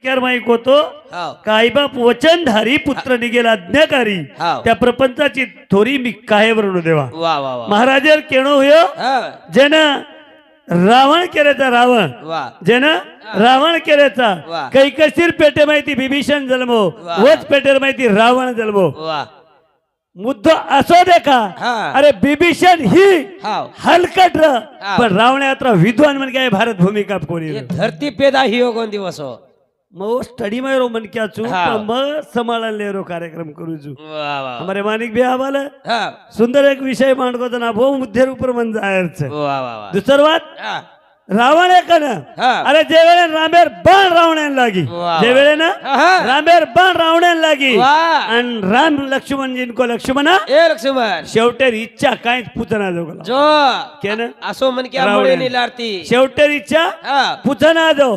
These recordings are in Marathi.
माईक होतो काही बाप वचनधारी पुत्र निघेल आज्ञाकारी त्या प्रपंचाची थोरी मी काय वरून देवा महाराजर केणो होयो जन रावण केल्याचा रावण जन रावण केल्याचा कैकशीर पेटे माहिती बिभीषण जन्मो वच पेटेर माहिती रावण जन्मो मुद्दा असो दे का अरे बिभीषण ही हलकट पण रावण यात्रा विद्वान मन काय भारत भूमिका कोणी धरती पेदा ही हो कोण दिवस हो मग स्टडी में रो मन क्या चू मग संभाळन ले रो कार्यक्रम करू चू हमारे मानिक भी आवाला सुंदर एक विषय मांडको तना भो मुद्दे ऊपर मन जायरच दुसर बात रावण एक ना अरे जे वेळे रामेर बाण रावणान लागी जे वेळे ना रामेर बाण रावणान लागी आणि राम लक्ष्मण जिनको लक्ष्मण ए लक्ष्मण शेवटेर इच्छा काहीच पुतना जो जो केन असो मन क्या मुळे निलारती शेवटेर इच्छा पुतना जो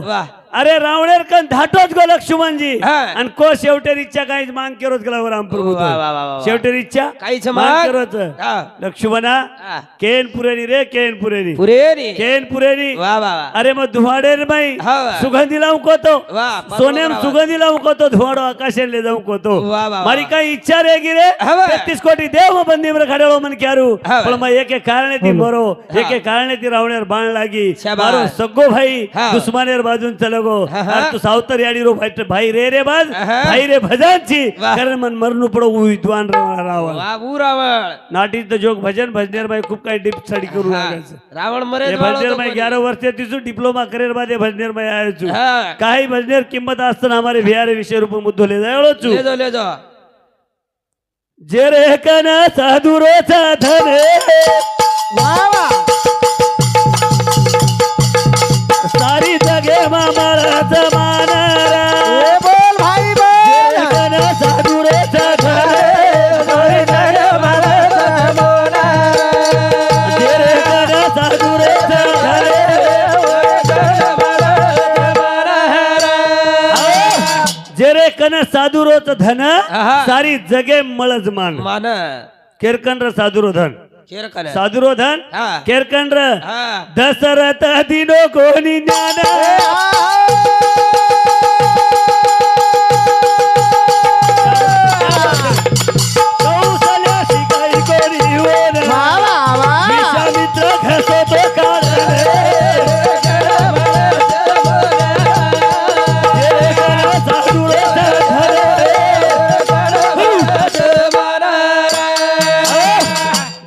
अरे रावणेर कन धाटोच गो लक्ष्मण जी आणि को शेवटेर इच्छा काहीच मांग केरोच गेला राम प्रभू शेवटेर इच्छा काहीच मांग केरोच लक्ष्मणा केन पुरेनी रे केन पुरेनी पुरेनी केन पुरेनी अरे मग धुवाडेर बाई हाँ। सुगंधी लावू कोतो सोनेम सुगंधी लावू कोतो धुवाडो आकाशे ले जाऊ कोतो मारी काही इच्छा रे गिरे 33 कोटी देव बंदी में खडेलो मन क्यारू पण मग एके कारणे ती मरो एके कारणे ती रावणेर बाण लागी मारो सगो भाई दुश्मनेर बाजून चलगो तू सावतर याडी रो भाई रे रे बाज भाई रे भजनची कारण मन मरनु पडो विद्वान रावण बाबू रावण नाटी तो जोग भजन भजनेर भाई खूप काही डीप स्टडी करू लागायचं रावण मरे भजनेर भाई 11 वर्ष तिसू डिप्लोमा करेर बादे भजनेर भाई आयो छु काही भजनेर किंमत असताना हमारे बिहार विषय रूप मुद्दो ले जायो छु ले जो जे रे कना साधुरोचा धन वाह सारी जगे मामारा जमाना बोल भाई बोल कना साधुरोचा धन सारी जगे मामारा जमाना जे रे कना साधुरोचा धन जेरे कन साधुरोच धन सारी जगे मळज मान मान केरकंद्र साधुरो धन केरकन साधुरो धन केरकंद्र दशरथ दिनो कोणी ज्ञान कौशल्या शिकाई कोणी होन विश्वामित्र घसो तो काळ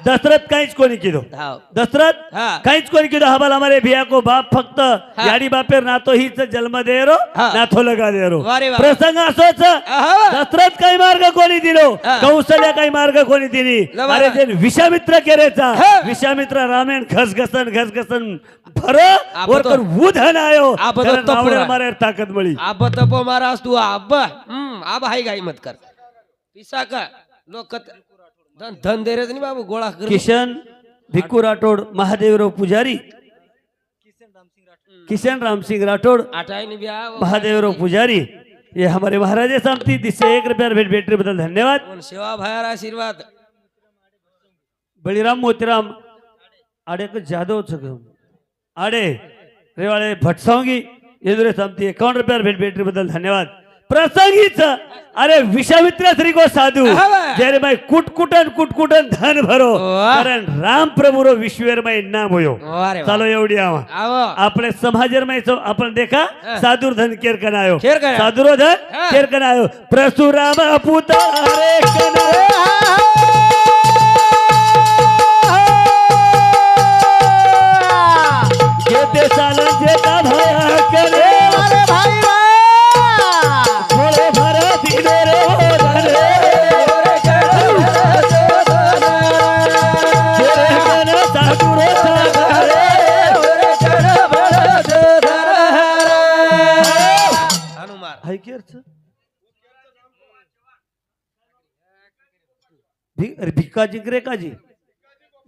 दशरथ काहीच कोणी किदो दशरथ काहीच कोणी किदो हमाल हमारे भिया को बाप फक्त याडी बापेर नातो हीच जन्म देरो नाथो लगा देरो प्रसंग असोच दशरथ काही मार्ग कोणी दिलो कौशल्या काही मार्ग कोणी दिली अरे जे विश्वामित्र केरेचा विश्वामित्र रामेण घसघसन भर वरकर वुधन आयो रावण मारे ताकद मळी आब तपो महाराज तू आब आब हाय गाई मत कर पिसा का लोक धन दे रे बाबू गोळा कर किशन भिक्कू राठोड महादेवराव पुजारी किशन राम सिंह राठौड़ महादेवराव पुजारी ये हमारे महाराज सामती जिससे 1 रुपया भेट भेटने बदल धन्यवाद सेवा भायर आशीर्वाद बळीराम मोतीराम आडे को जादव छगम आडे रेवाळे भटसांगी येदुरे सामती 51 रुपया भेट भेटने बदल धन्यवाद प्रसंगीच अरे विश्वामित्र श्री को साधु जेरे भाई कुटकुटन धन भरो कारण राम प्रभु रो विश्वेर में नाम होयो चलो एवढी आवा आपले समाजर में आपण देखा साधुर धन केर कनायो साधुरो धन केर कनायो परशुराम पुत्र हरे कना जेते सालन जेता भया करे अरे भाई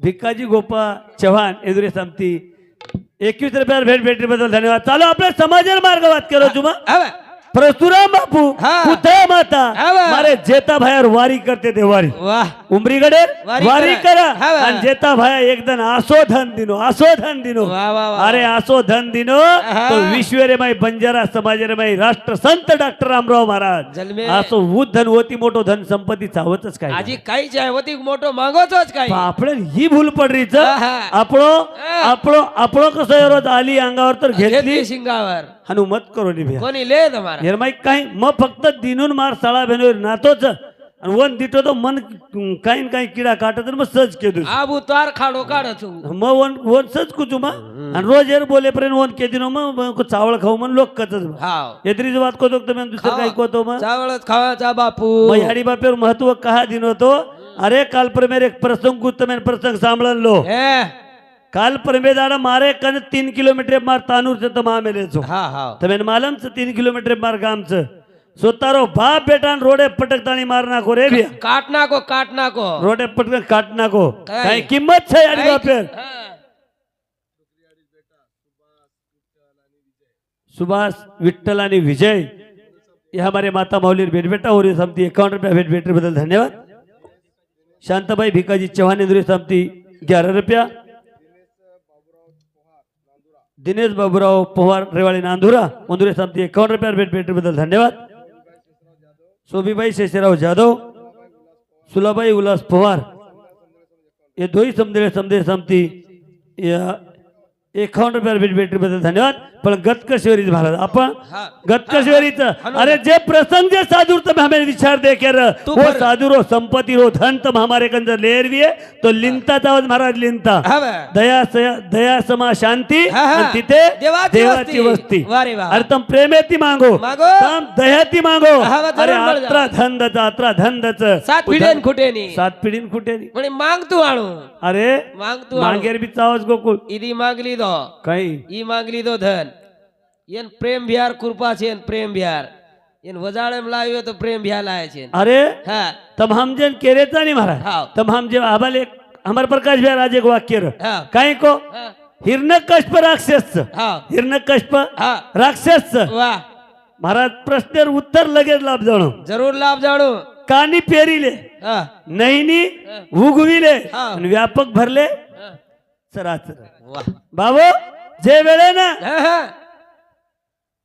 भिक्काजी गोपा चव्हाण एदुरे सामती 21 रुपया भेट भेटी बद्दल धन्यवाद चालो आपल्या समाजाला मार्ग वाद करो तुम्हा परशुराम बापू हा. पुतळा माता हा बा. मारे जेता भायर वारी करते ते वारी वाह उमरीगडे वारी वारी करा. करा हा बा. आणि जेता भाया एकदम आसो धन दिनो वाह, वाह, वाह. अरे आसो धन दिनो हा. तो विश्वेरे माई बंजारा समाजेरे माई राष्ट्र संत डॉक्टर रामराव महाराज जन्मे. असो उद धन होती मोठो धन संपत्ती चावतच काय आजी काहीच आहे होती मोठो मागवतोच काही आपण ही भूल पडरीच हा. आपणो कसं रोज आली अंगावर तर घेतली घेतली शिंगावर हनुमत करो निभ्या कोणी ले तुम्हाला निर्माईक काही मग फक्त दिनून मार साळा भेनोर नातोच आणि वन दिटो तो मन काही न काही किडा काटत मग सज केदू आबू तार खाडो काढत मग वन वन सज कुचू मग आणि रोज एर बोलेपर्यंत वन केदिनो मग चावळ खाऊ म्हण लोक कचच हाव एतरीच वाद कोतो तुम्ही दुसरं काही कोतो मग चावळच खावाचा बापू मग याडी बापेर महत्व कहा दिन होतो अरे काल पर मेरे एक प्रसंग कुछ तो मैंने प्रसंग सांभळन लो हे काल परमेदाड़ा मारे कन 3 किलोमीटर मार तानूर से तमा मेले छो हा हा तमेन मालम से 3 किलोमीटर मार गाम से सोतारो बाप बेटा रोडे पटकतानी मारना को रे भैया काटना को रोडे पटक काटना को काय? काही किंमत छे याडी बापेर सुभाष विठ्ठल आणि विजय ये हमारे माता मौलीर भेट बेटा और समती 51 रुपया भेट बेटे बदल धन्यवाद शांताबाई भिकाजी चौहान इंद्रिय समती 11 रुपया दिनेश बाबूराव पवार रेवाड़ी नांदुरा मंदुरे समती 51 रुपया भेट बेटे बदल धन्यवाद शोभीबाई शेषराव जाधव सुलाबाई उल्लास पवार ये दो ही समदे समती 51 रुपया भेट बेटे बदल धन्यवाद पण गतकश्वरी महाराज आपण गतकश्वरीचं अरे जे प्रसंग जे साधुर तब हमें विचार दे कर वो साधुरो संपत्ति रो धन तब हमारे कंजर लेर भी है तो लिंता तावज महाराज लिंता दया समा शांती आणि तिथे देवाची वस्ती अरे तुम प्रेमेती मागो तुम दयाती मागो अरे आत्रा धंदच सात पिढीन खुटेनी म्हणे मांग तू आणू अरे मांग तू मांगेर बी चावज गोकुळ इदी मागली दो काही ई मागली दो धन येन प्रेम बिहार कृपा છે प्रेम बिहार येन वजाळेम लाव्यो तो प्रेम बिहार लाये છે अरे हा तब हम जन केरेता नहीं महाराज हाव. तब हम जे आबाले हमार प्रकाश बिहार आज एक वाक्य र हा काय को हा हिरण्यकश्यप राक्षस हा हिरण्यकश्यप हा राक्षस वाह महाराज प्रश्नेर उत्तर लगेच लाभ जाणो जरूर लाभ जाणू कानी पेरीले हा नैनी उगविले हा. आणि व्यापक भरले हा. चराचर वाह बाबू जे वेळे ना हा हा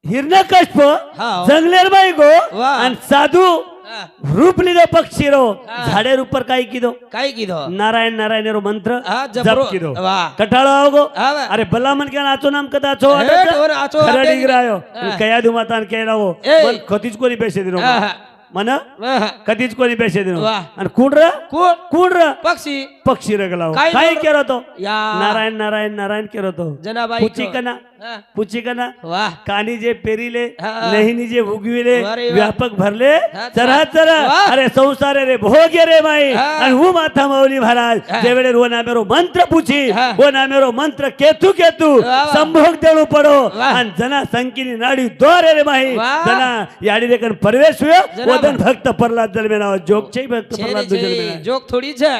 हिरण्यकश्यप हाव. जंगलेर बाई गो वाह. आणि साधू हा. रूप लिदो पक्षी रो हा. झाडे रूपर काय किदो काय कीधो नारायण नारायण रो मंत्र हा, जप जपरो. किदो वाह. कटाळो आवगो हा, वाह. अरे भला मन क्या नाचो नाम कदा आचो हेट वर आचो आटे. डिगरायो हा. कया दुमातान केरावो ए. मन कधीच कोणी पैसे दिनो हा, हा. मन हा. कधीच कोणी पैसे दिनो वाह. आणि कुण र कोण कुण र पक्षी पक्षी रगलाव काय काय बोल- केरो तो या नारायण नारायण नारायण केरो तो जनाबाई पुचिकना हा. पुचिकना वाह कानी जे पेरीले हा. नहिनी जे उगविले अरे वा. व्यापक भरले हा, चरा चरा वाह. अरे संसारे रे भोगे रे माई हा. आणि हु माथा माऊली महाराज हा. जे वेळे रो नामेरो मंत्र पूछी हा. वो नामेरो मंत्र केतु केतु वाह. संभोग देणू पडो वाह. आणि जना संकिनी नाडी दोरे रे माई वाह. जना याडी देखन परवेश हुयो जना वदन भक्त प्रल्हाद जन्मे नाव जोग छै भक्त प्रल्हाद जन्मे नाव जोक थोडी છે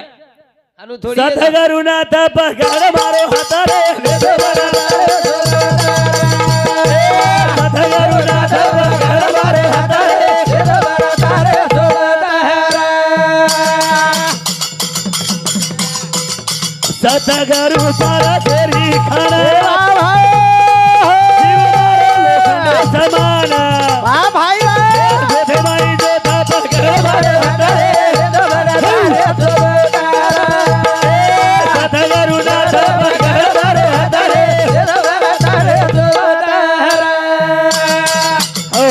આનું થોડી सतगरुनाथ पगार मारो हातारे सतगरुनाथ पगार मारो हातारे सतगरु सारा तेरी खाना समान भाई जोता पगार मारो हातारे सतगरुनाथ पगार मारो हातारे हो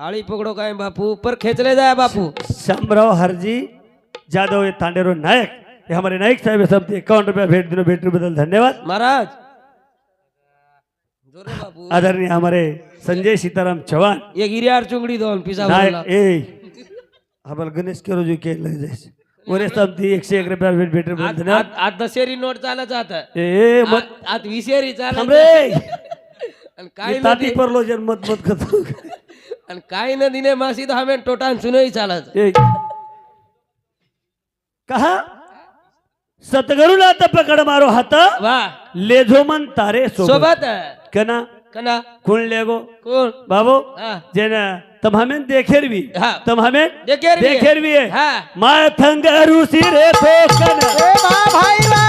આળી પકડો કાય બાપુ ઉપર ખેંચલે જાય બાપુ शामराव हरजी जादव ये तांडेरो नायक ये हमारे नायक साहब सब 51 रुपया भेट दिनो भेट बदल धन्यवाद महाराज जोरे बापू आदरणीय हमारे संजय सीताराम चौहान ये गिरियार चुंगड़ी दोन पिसा नायक ए हमारे गणेश के रोज के लग जाए ओरे सब 101 रुपया भेट भेट बदल धन्यवाद आज 10 नोट चालत जात ए मत आज 20 चालत हमरे आणि काय ये ताती पर लो जन मत मत कतो आणि काय न दिने मासी तो हमें टोटान सुनई चालत ए कहा सतगरुनाथ पकड मारो हात वाह लेझो मन तारे सोबत सोबत कना कना कोण लेगो कोण बाबू हा जेना तम हमें देखेर भी हा तम हमें देखेर भी है। है हा माथंगारू सिरे ठोकन ए बा भाई बा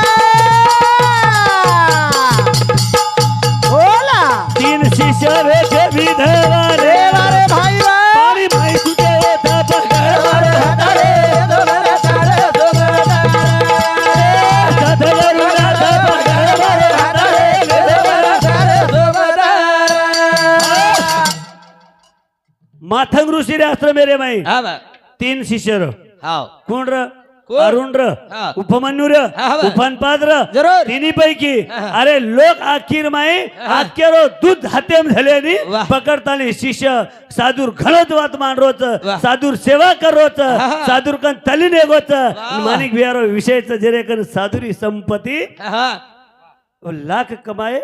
बोला तीन शिष्य वेचे विधवा रे ए बारे भाई बा पाणी माई तुझे होता पगार हटारे दोबारा तारे दोबारा साधगारू नाथा पगार हटारे दोबारा तारे दोबारा माथंग ऋषी रे अस्त्र मेरे माई हा बा तीन शिष्य र हाव कोण र कोण? अरुण र हा. उपमन्यू र हा, बा. उफानपाद र जरूर. तिन्ही पैकी हा. अरे लोक अखीर माई आख्यारो दूध हातेम झाल्यानी वाह. पकडताना शिष्य सादूर घणत वात मांडरोच वाह. सादूर सेवा करोच हा. सादूर कन तली नेगोच वाह. मानिक बिहारो विषयच जेरे कन सादुरी संपत्ती हा वो लाख कमाए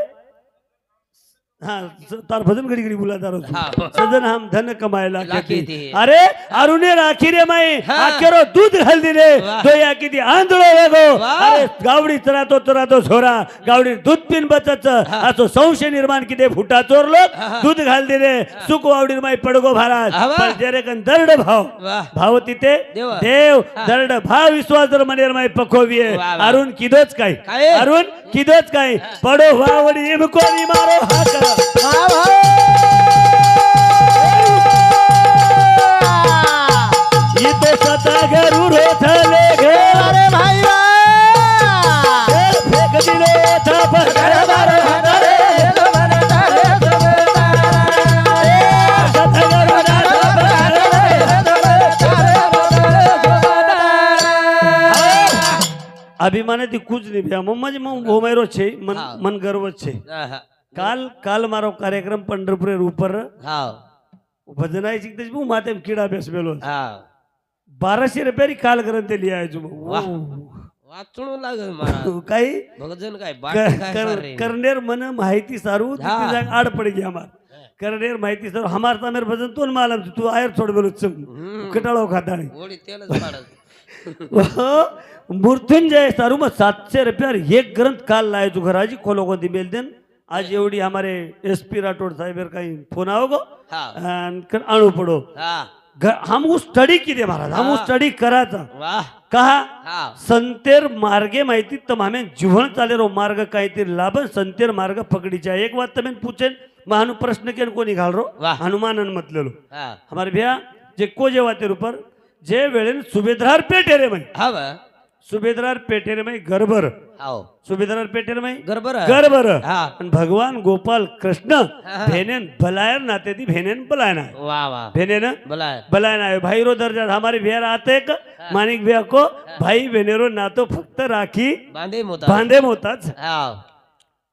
हाँ तार भजन घड़ी घड़ी बोला तारो हाँ. सजन हम धन कमाए लाखे लाखे ती. ती. अरे अरुणे राखी रे माई हाँ. आखेरो दूध घाल दिले वाह. दोया किती आंधळो वेगो वाह. अरे गावडी चरातो झोरा गावडी दूध पिन बचच असो संशय निर्माण किती फुटा चोरलो हाँ. दूध घाल दिले सुख वावडी माई पडगो महाराज हाँ, वाह. पण जेरे कन दरड भाव वाह. भाव तिथे देव. देव दरड भाव विश्वास जर मनेर माई पखोविये वाह, वाह. अरुण किदोच काय काय? अरुण किदोच काय पडो वावडी इम कोणी मारो हाक वाह भाई इथे स्वतः घरू रोथले घे अरे भाई बा फेक दिले था पगार दोबारा हटारे दोबारा तारे दोबारा स्वतः घरू नाथा पगार अभिमाने ती कुछ नहीं भ्या म्हणजे मग होमेरो छे मन हाँ. मन गर्व छे हा, हा. काल काल मारो कार्यक्रम पंढरपुरे ऊपर हाव भजनाई शिकते मग माते कीड़ा बेस बेलो हाव 1200 रुपये काल ग्रंथ लिया आहे वाह. वाचणू लागल मला काही भगजन काय बाकी काय सारे. करनेर मन माहिती सारू हाँ. तिथे जाग आड पड़ गया हमार करनेर माहिती सारू हमार तामेर भजन तो मालम तू आयर छोड़ बेलो चम हम्म. कटाळो खाता नाही गोडी तेलच पाडत मृत्युंजय सारू मग 700 रुपये एक ग्रंथ काल लाए तू घराजी खोलो को दी मेल देन आज एवढी हमारे एसपी राठौड़ साहेब काही फोन आओगो हा आणू पडो हा हम स्टडी किती महाराज हम हाँ. स्टडी करायचा वाह कहा हा संतेर मार्गे माहिती तर हमें जीवन चाले रो मार्ग काहीतरी लाभन संतेर मार्ग पकडीचा एक बात तुम्हें पूछेन महानु प्रश्न के कोणी घाल रो वाह. हनुमानन मतलेलो हा हमारे भैया जे को जे वातेर ऊपर जे वेळेन सुभेदार पेटे रे मैं हा बा सुभेदार पेटे रे मैं गरबर हाव सुभेदार पेटे रे मैं गरबर गरबर हा आणि भगवान गोपाल कृष्ण हा. भेनेन भलायर नाते ती भेनेन बलायना वाह वाह भेनेन बोला बलायना है भाई रो दर्जा हमारे बिहार आते एक मानिक बिया को भाई बहनेरो नातो फक्त राखी बांधे मोता बांधे मोताच हाव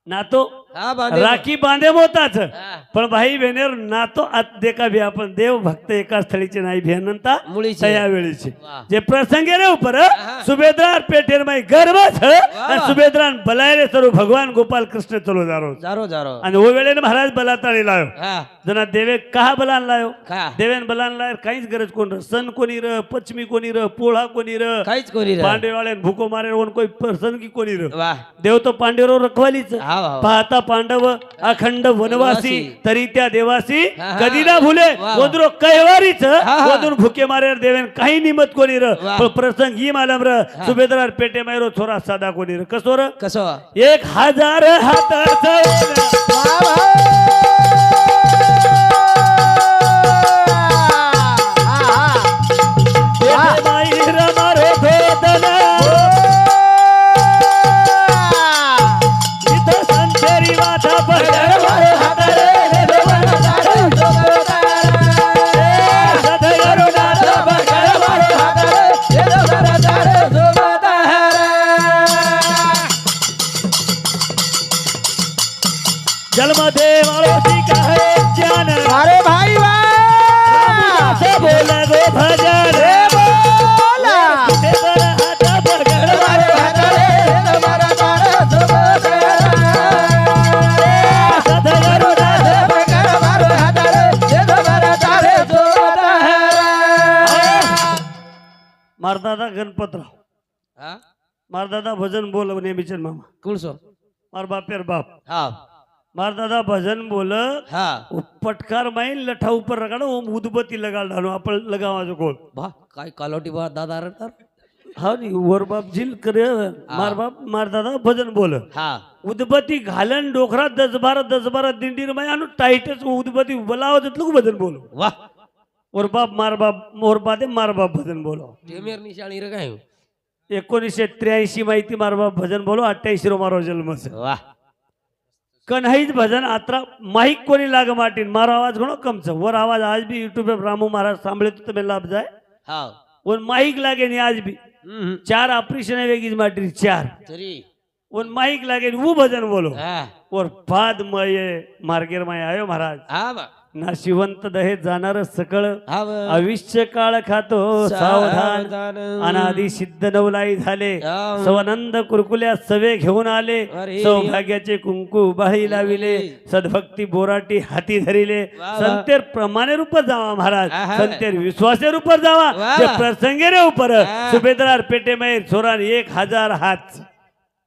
नातो हा बांधे राखी बांधे मोताच हा. पण भाई बहनेर नातो आत देखा भी आपण देव भक्त एका स्थळीचे नाही भेनंता मुळीचे. तया वेळीचे वाह. जे प्रसंग रे ऊपर हा. सुभेदार पेटेर माई गर्वच आणि सुभेदार बलायरे सरू भगवान गोपाल कृष्ण चलो जारो जारो जारो आणि वो वेळेने महाराज बलाताळी लायो हा जना देवे कहा बलान लायो का देवेन बलान लायर काहीच गरज कोण र सन कोणी र पश्चिमी कोणी र पोळा कोणी र काहीच कोणी रे पांडेवाळे भूको मारे कोण कोई प्रसंगी कोणी र वाह देव तो पांडेरो रखवालीच हाव हाव पाहता पांडव अखंड वनवासी वनवासी. तरी त्या देवासी हा, हा. कधी ना भुले वा. वदरो कैवारीच हा. वदून भुके मारे देवेन काही निमत कोणी र वा. पण प्रसंग ही मालम र सुभेदार पेटे मायरो छोरा साधा कोणी र कसो र कसो 1000 हाताचा माईर मारो धोदना इथं संतेरी माथा पडल्यावर सदगुरु नाथ जन्मदे वालो सीखा है ज्ञान अरे भाई वाह से बोला गो भजन बोला ते बर हात पकड सदगुरु नाथ मारदादा गणपतराव हा मारदादा भजन बोल नेहमीचे मामा कुळसो मार बापेर बाप हा मार दादा भजन बोल हा पटकार माई लठा ऊपर रगाड़ो ओम उदबत्ती लगा डालो आपण लगावा जो कोल बा काय कालोटी बा दादा रे तर हा नी वर बाप झील करे मार बाप मार दादा भजन बोल हा उदबत्ती घालन डोखरा 10-12 दिंडीर माई आणू टाईटच उदबत्ती बोलाव जतलू भजन बोल वा और बाप मार बाप मोर बादे मार बाप भजन बोलो टेमेर निशाणी रे काय 1983 माहिती मार बाप भजन बोलो 28 रो मारो जन्म से वा कन्हाईच भजन आत्रा माहिक कोणी लाग माटीन मारो आवाज घणो कम छ वर आवाज आज भी यूट्यूब पे रामू महाराज सांभळे तो तुम्हें लाभ जाए हा और माहिक लागे नहीं आज भी 4 ऑपरेशन है वेगीज माटी 4 तरी और माहिक लागे वो भजन बोलो हा और बाद मय मार्गेर माय आयो महाराज हा बा नाशिवंत दहे जाणार सकळ हा बा आयुष्य काळ खातो सावधान अनादि सिद्ध नवलाई झाले सवानंद कुरकुल्या सवे घेऊन आले अरे सौभाग्याचे कुंकू बाळी लाविले सद्भक्ती बोराटी हाती धरिले संतेर प्रमाणे रूप जावा महाराज संतेर विश्वासे रूप जावा जे प्रसंगे रे ऊपर सुभेदार पेटे में छोरा 1000 हात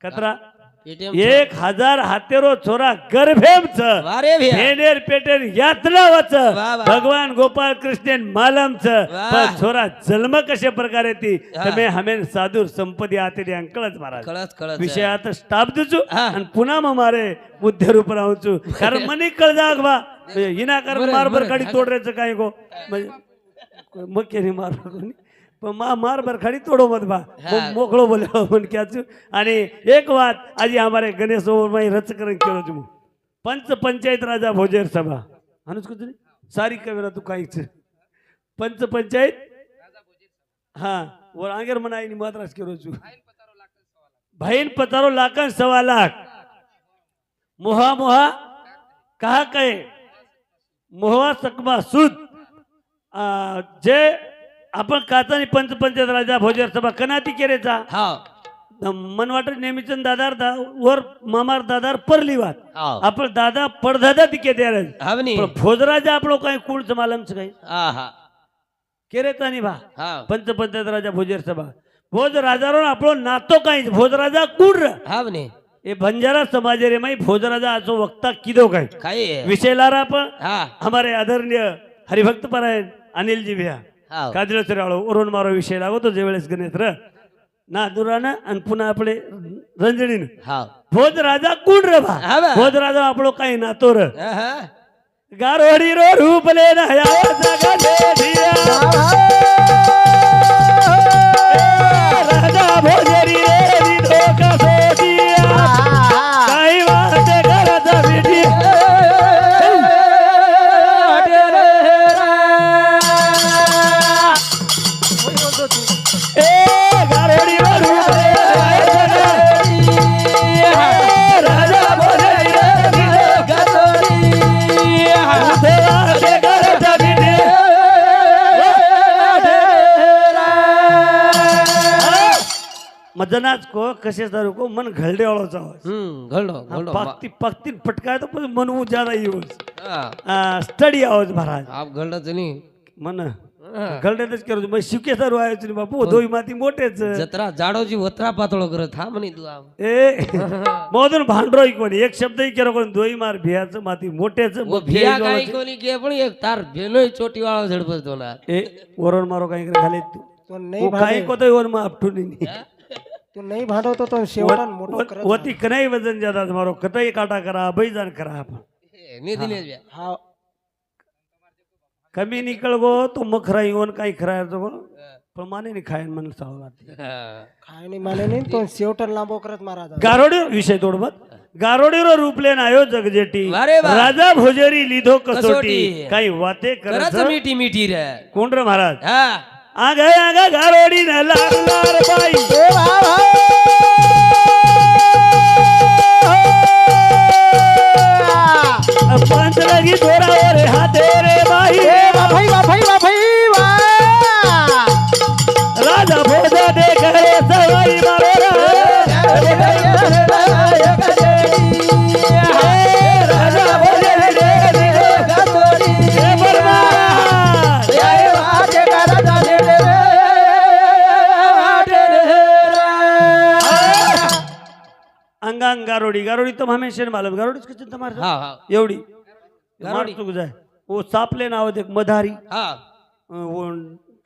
कतरा 1000 हातेरो छोरा गर्भेम छ वारे भैया भेनेर पेटेर यात्रा वच भगवान गोपाल कृष्णन मालम छ पण छोरा जन्म कशा प्रकारे ती तमे हमें साधुर संपत्ती आते अंकळच महाराज कळत कळत विषयात स्टाप दुचू आणि पुन्हा मग मारे बुद्ध रूप राहूचू कारण मनी कळ जाग बा हिना कर मारबर काढी तोडरेचं काय गो म्हणजे मग केली मार कोणी पण मार बर खाडी तोडो मत बा मोकळो बोले म्हण क्याचू आणि एक बात आज हमारे गणेश ओवर माई रचकरण केलो तुम पंच पंचायत राजा भोजेर सभा अनुस कुछ सारी कवेरा तू काहीच पंच पंचायत हाँ और आंगेर मनाई नि मात्रास केलो छु भाईन पतारो लाखन 1.25 लाख मोहा मोहा कहा कहे मोहा सकमा सुद जे आपण काचानी पंच पंचायत राजा भोजर सभा कनाती केरेचा हा मन वाटत नेहमीचंद दादार वर मामार दादार परली वात हा आपण दादा पडदादा तिके द्यार हावनी भोजराजा आपलो काही कुळच मालमच काही हा हा केरेचा नि भा हा पंच पंचायत राजा भोजर सभा भोज राजारो आपलो नातो काही भोजराजा कुड हावनी ए बंजारा समाज रे माई भोजराजा आजो वक्ता किदो काही काय विषय लारा आपण हा हमारे आदरणीय हरिभक्त परायण अनिल जी भैया हा काजळचराळो ओरोन मारो विषय लागतो जे वेळेस गणेश र ना दुराना आणि पुन्हा आपले रंजणीन हा भोज राजा कुण रे भा हा बा. भोज राजा आपलो काही नातो र हा गारोडी रो रूपले ना या जगले दिया राजा भोजरी रे दिधो का सोटिया काही वाटे करत बिटी मदनाच को कसे दारू को मन घलडे वाळोचा घडो घडो पाक्ती पाक्ती पटकाय तो पण मन ज्यादा यूज हा स्टडी आवाज महाराज आप घडच नाही मन घलडेच करू मग शिके सर व्हायचं नाही बापू दोई माती मोठेच जत्रा जाडोची वत्रा पातळो करत हा म्हणे तू आम ए मोदन भांडरोय कोणी एक शब्दही केलो कोणी दोई मार भियाचं माती मोठेच भिया काही कोणी के पण एक तार भेलोय छोटी वाळो झडपत होणार ए वरण मारो काही घाले तू तो नाही काही कोतोय वर मा आपटून तू नाही भांडवतो तो शेवटान मोठो करत वती कनाई वजन ज्यादा मारो कतई काटा करा बैजान करा आपण नाही दिले ब्या. हा कमी निकळ गो तो मखरा येऊन काही खरायचो गो पण माने नाही खायन मन साव हा. काय नाही माने नाही तो शेवटान लांबो करत महाराज गारोडी विषय तोडबत गारोडीरो रूपलेन आयो जगजेटी वारे वा. राजा भोजरी लिधो कसोटी कसोटी. काही वाते करत करत मिठी मिठी रे कोण रे महाराज हा आगा गारोडी न लागणार बाई पंच लगी दोरावर हाते रे बाई भाई वा भाई वा भाई वा राजा भोजा दे करे सवाई मारो राजा भोजा दे अंगा अंगांग गारोडी गारोडी तो हमेशा मालूम गारोडीच किती तुम्हार हा हा एवढी गारोडी. चुक जाय वो सापले नाव एक मधारी हा वो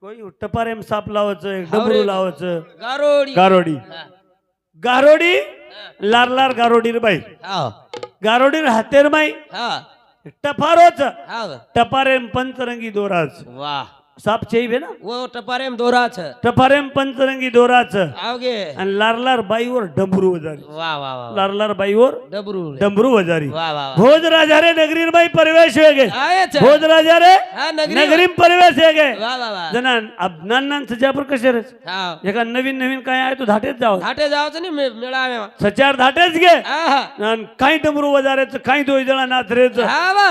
कोई टपारेम साप लावायचं एक हाव रे. डबरू लावायचं गारोडी गारोडी हा. गारोडी लार लार गारोडी रे बाई हा गारोडी हातेर बाई हा टपारोच हा टपारेम पंचरंगी दोराच वाह साप चेईबे ना वो टपारेम दोरा छ टपारेम पंचरंगी दोराच आवगे आणि लारलार बाईवर डमरू वजारी वाह वाह वाह लारलार बाईवर डबरू डमरू वजारी वाह वाह वाह भोज राजा रे नगरीर बाई परिवेश वेगे आये छ भोज राजा रे हा नगरी नगरीम परिवेश वेगे वाह वाह वाह जना अब नान सजापूर कसे रे हा एका नवीन नवीन काय आहे तू धाटेच जाव घाटे जावचं नाही मेळावे सचार धाटेच घे हा हा आणि काही डमरू वजारेच काही दोय जणा नाचरेच हा वा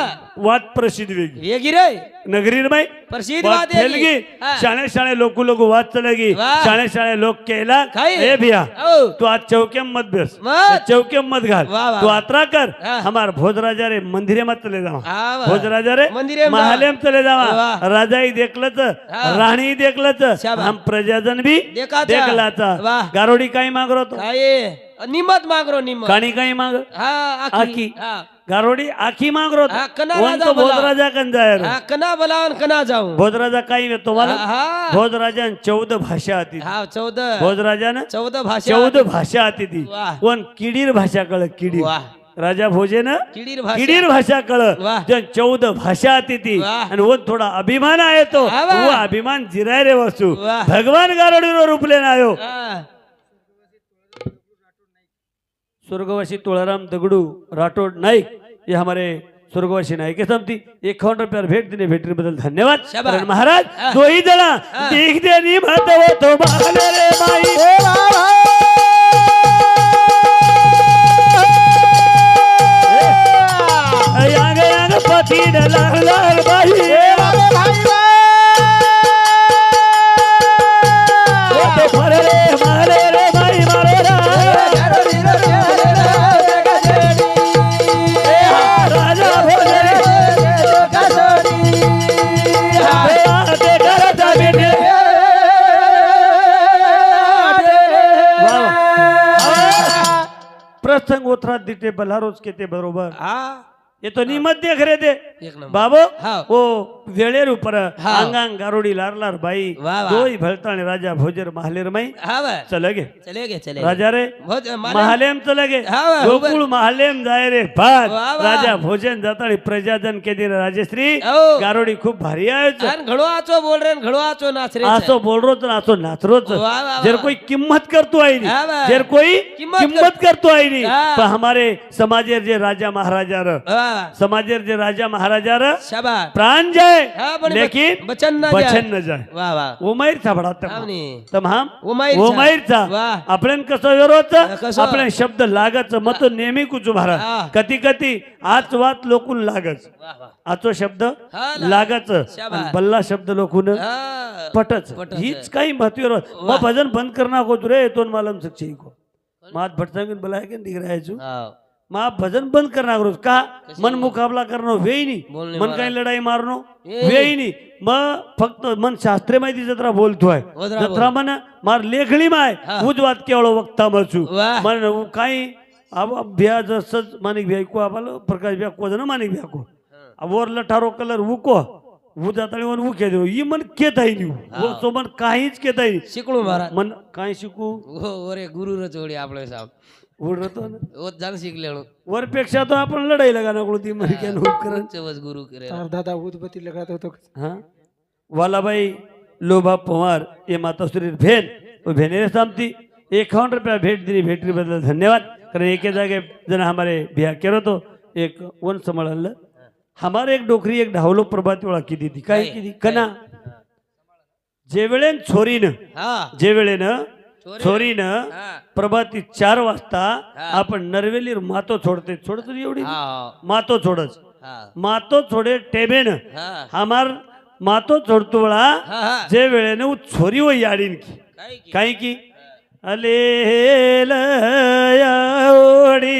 वाद प्रसिद्ध वेगी वेगी रे नगरीर बाई प्रसिद्ध वाद बात फैल गई हा. शाणे शाणे लोक वाद चलेगी वाह. शाणे शाणे लोक केला खाई. ए भिया औ. तू आज चौके मत बेस मत. चौके मत घाल वाह, वाह, तू वाह. यात्रा कर हाँ. हमार भोज राजा रे मंदिरे मत चले जावा हा वा. भोज राजा रे मंदिरे में महालेम चले जावा वाह. राजाई देखलच हाँ. राणी देखलच शाबाश. हम प्रजाजन भी देखाचा. देखलाचा वाह. गारोडी काही मागरो तो काय निमत मागरो निमत काणी काही माग हा आखी. आखी हा गारोडी आखी मागरो हा, कना वन राजा तो भोज बोला. राजा कन जाय रे. हा कना बोलावन कना जाऊ भोज राजा काही तुम्हाला हा भोज राजा 14 भाषा आती हा 14 भोज राजानं 14 भाषा 14 भाषा आती ती वाह. पण किडीर भाषा कळ किडीर वाह राजा भोजेन किडीर भाषा किडीर भाषा कळ वाह. 14 भाषा आती ती वाह. आणि वो थोडा अभिमान आहे तो हा, वाह. वो अभिमान जिराय रे वस्तू वाह. भगवान गारोडीरो रूपले नायो हा. स्वर्गवासी तुळाराम दगडू राठोड नाईक ये हमारे स्वर्गवासी नायक समती 51 रुपयावर भेट दिले भेटी बदल धन्यवाद शाबास. कारण महाराज दोही जणा देख देनी महत्व तो माने रे माई यांग यांग पती लाल लाल बाई तो फरे रे मारे रे माई मारे रा राजा भोजे ते करता बेटे प्रसंग ओथरात दिते बल्हारोज के ते बरोबर हा येतो निमध्ये खरे ते एक नंबर बाबो हा. ओ वेळेर उपर हा. अंगांग गारोडी लारलार बाई वाह, वाह. दोई भलताणे राजा भोजर महालेर माई हा वा चले गे चलेगे चले राजा रे बहुत महालेम चले गे हा, वाह. गोकुळ महालेम जाय रे भात वाह, वाह. राजा भोजन जाताळी प्रजाजन के दिन राजश्री हो. गारोडी खूप भारी आहे आणि घडो आचो बोल रे घडो आचो नाच रे असो बोलरोच ना असो नाचरोच वाह, वाह, वाह. जर कोई किम्मत करतो आहे हाँ, वाह. जर कोई किम्मत किम्मत करतो आहे नी हाँ. पण हमारे समाजेर जे राजा महाराजा र हा समाजेर जे राजा महाराजा र शाबाश प्राण जाए हाँ, पण लेकिन बचन न बचन न जाए वाह वाह उमैर चा बडा आमनी. तमाम उमैरचा. उमैरचा वाह. आपण कसं विरोध कसं? आपण शब्द लागच मत नेहमी कुचू हा. महाराज कधी कधी आज वात लोकून लागच वाह वाह आचो शब्द हा ना. लागच शाबास. आणि बल्ला शब्द लोकून हा. पटच पटच. हीच काही महत्व मग भजन बंद करना को तुरे तो मालूम सक्से को मात भटसंगन बुलाए के दिख रहा है जो हाँ. माँ भजन बंद करना करो का मन मुकाबला करनो वे ही नहीं बोलने मन वाला. काही लढाई मारनो ए. वे ही नहीं मग फक्त मन शास्त्रे माहिती जत्रा बोलतो आहे वदरा जत्रा मन मार लेखणी माय हा. उजवात केवळ वक्ता मचू वाह. मन काही अब ब्या जसंच मानिक ब्या को आबाल प्रकाश ब्या को जण मानिक ब्या को अब वर लठारो कलर उको वो जाताळी वन उके देऊ ई मन केत आहे नी वो सो मन काहीच केत आहे शिकणू महाराज मन काय शिकू हो ओरे गुरु र जोडी आपले साहेब उडतो ना ओ जाण शिकलेलो वरपेक्षा तो आपण लढाई लगा नको ती मरिक्यान उपकरण चवस गुरु करे तर दादा उदबत्ती लगात होतो हाँ वालाबाई लोभा पवार ये माताश्री भेन वो भेनेरे सामती 51 रुपया भेट दिली भेटरी बदल धन्यवाद कारण एके जागे जण हमारे बिहा केलो तो एक वन सांभाळलं हमारे एक डोकरी एक ढावलो प्रभात वेळा किती ती काय किती कना जे वेळेन छोरीनं हा जे वेळेनं छोरीनं हा प्रभाती 4 वाजता हा. आपण नरवेलीर मातो छोडते छोडतो एवढी हा मातो छोडच हा मातो छोडे टेबेन हा हमार मातो छोडतो वेळा हा हा जे वेळेने उ छोरी वही आडीन की काय की काही की अले ओडी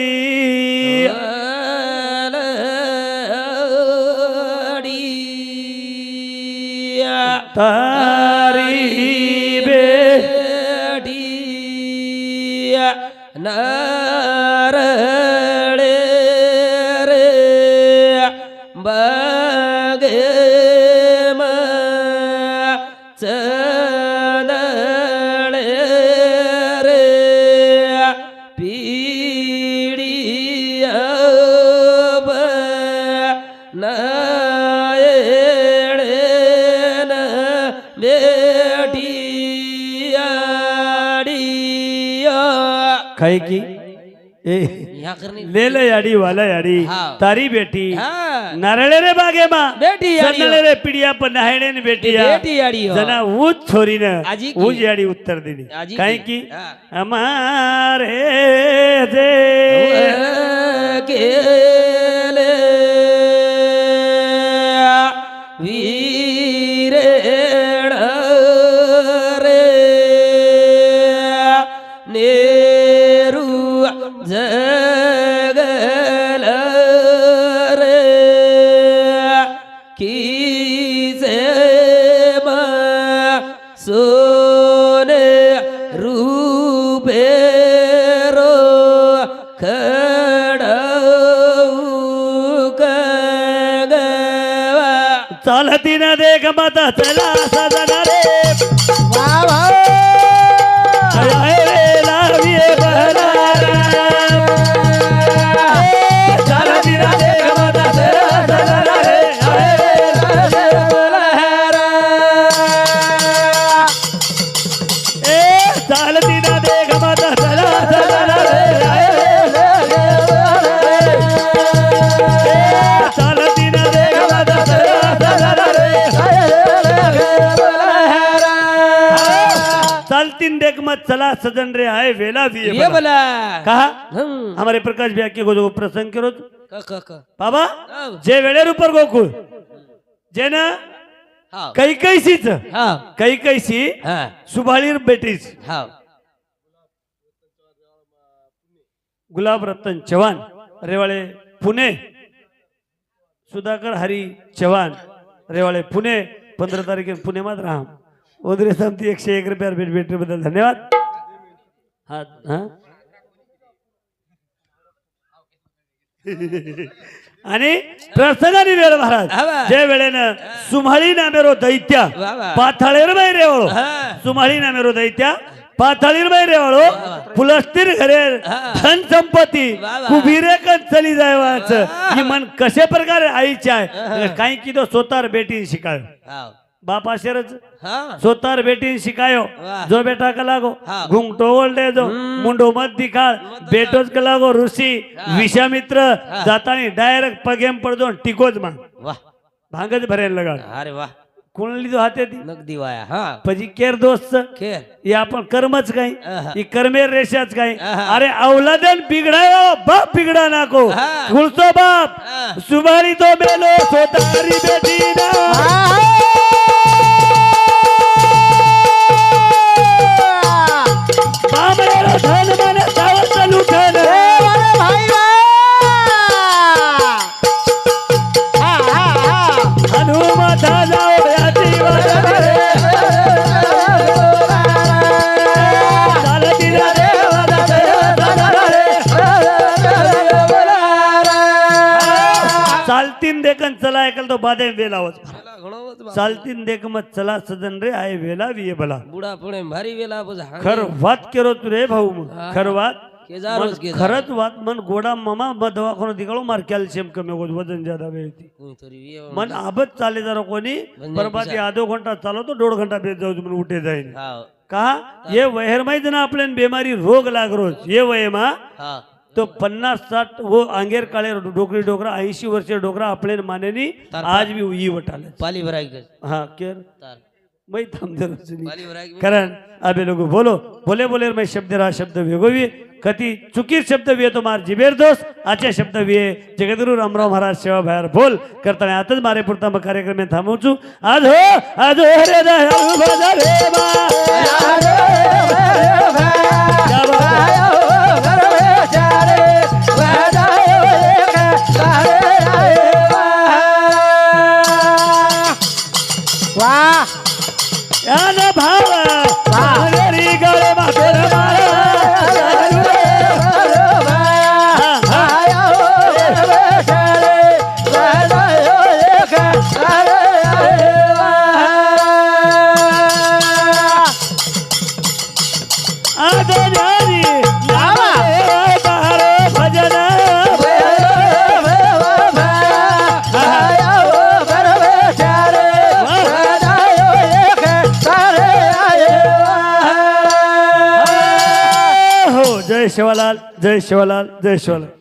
तारी बे नर गे म चलळे रे पिढिया नयेळेन बेटियाडिया काय की ए ह्या करणे लेल याडी वाला याडी हाव. तारी बेटी हा नारळे रे बागे मा बेटी याडी सनळे रे पिडिया पण नाहेणे ने बेटिया बेटियाडी हो. जना ऊज छोरीन आजी की. ऊज याडी उत्तर दिली आजी काय की. की हा. हमारे जे केले वीरेण रे नेरू जगल रे किसे म सोने रूपेरो खडऊ गवा चालती ना देख माता चला सजना रे वा वा आये रे लाविये बहरारा चालती ना देख माता चला सजना रे आये रे लाविये बहरारा ए चालती ना देख माता चला सजना रे आये रे लाविये बहरारा चालती ना देख माता चला सजना रे आये रे लाविये बहरारा चालतीन देख मत चला सजन रे आए वेला भी ये बोला कहा हम हमारे प्रकाश भैया के जो प्रसंग करो क क क बाबा हाव. जे वेळेर उपर गोकुळ जे ना हाव कैकैसीच हाव कैकैसी हा सुभाळीर बेटीच हाव गुलाब रतन चव्हाण रेवाळे पुणे सुधाकर हरी चव्हाण रेवाळे पुणे 15 तारीख पुणे मात राहा ओदरे समती 101 रुपयावर भेट भेटल्याबद्दल धन्यवाद हा हा आणि प्रसंगाने वेळ महाराज हवा. जे वेळेनं सुम्हाळी नामेरो दैत्या वा वा. पाथाळेर बाई रेवाळो हा. सुम्हाळी नामेरो दैत्या पाथाळीर बाई रेवाळो फुलस्तीर घरे हा. धन संपत्ती वा वा. कुबीरे कन चली जायवाच ही मन कशे प्रकारे आईच्या आहे काही किदो सोतार बेटी शिकाय हाव बाप आशेरच हा सोतार बेटी शिकायो वाह. जो बेटा का लागो हाँ. घुंगटो ओल्डे जो मुंडो मत दिखाळ बेटोच का लागो ऋषी विषामित्र जातानी डायरेक्ट पगेम पडजो टिकोज मा वाह भांगच भरेल लगाड अरे वाह कोणली जो हाते ती नगदी वाया हा पजी केर दोस्त खेळ हे आपण कर्मच काही आहा. ही कर्मेर रेषाच काही आहा. अरे अवलादन बिघडायो बाप बिघडा नाको हा. खुलतो बाप हा. सुभारी तो बेलो सोतारी बेटी ना बामरेरो धन मन सावत लुटन हनुमता जाओ याची वाट रे चालती ना देवा चालतीन देखन चला ऐकल तो बादे वेलावत चालतीन देख मत चला सजन रे आय वेला विये भला बुडा पुणे भारी वेला बस खर वात केरो तू रे भाऊ मग खर वात केजारोज मन केजार खरच वात मन गोडा ममा दवाखाना दिगाळो मार कॅल्शियम कमी होत वजन ज्यादा वेळती कोणीतरी मन आबत चाले जरा कोणी परबाती आधो घंटा चालवतो 1.5 घंटा बेत जाऊ म्हणून उठे जाईल हाव कहा ये वहेर माहित ना आपल्यान बेमारी रोग लाग रोज ये वय मा हा तो 50-60 वो अंगेर काळे डोकरी डोकरा 80 वर्ष डोकरा आपल्यान मानेनी आज भी उई वटाले पाली भराई कर हाँ केर तार मैं थम जरा सुनी पाली भराई कारण अबे लोग बोलो बोले बोले मैं शब्द रहा शब्द वेगोवी कति चुकीर शब्द भी तो मार जिबेर दोस्त आचे शब्द भी जगद्गुरु रामराव महाराज सेवा बाहेर बोल करताना आताच मारे पुरता मग कार्यक्रम थांबवचू आज हो रे दयाळू भजा रे बा क्या बात है? या ना भाव रे गळे माथेर मारा जय शिवालाल जय शिवालाल जय शिवालाल.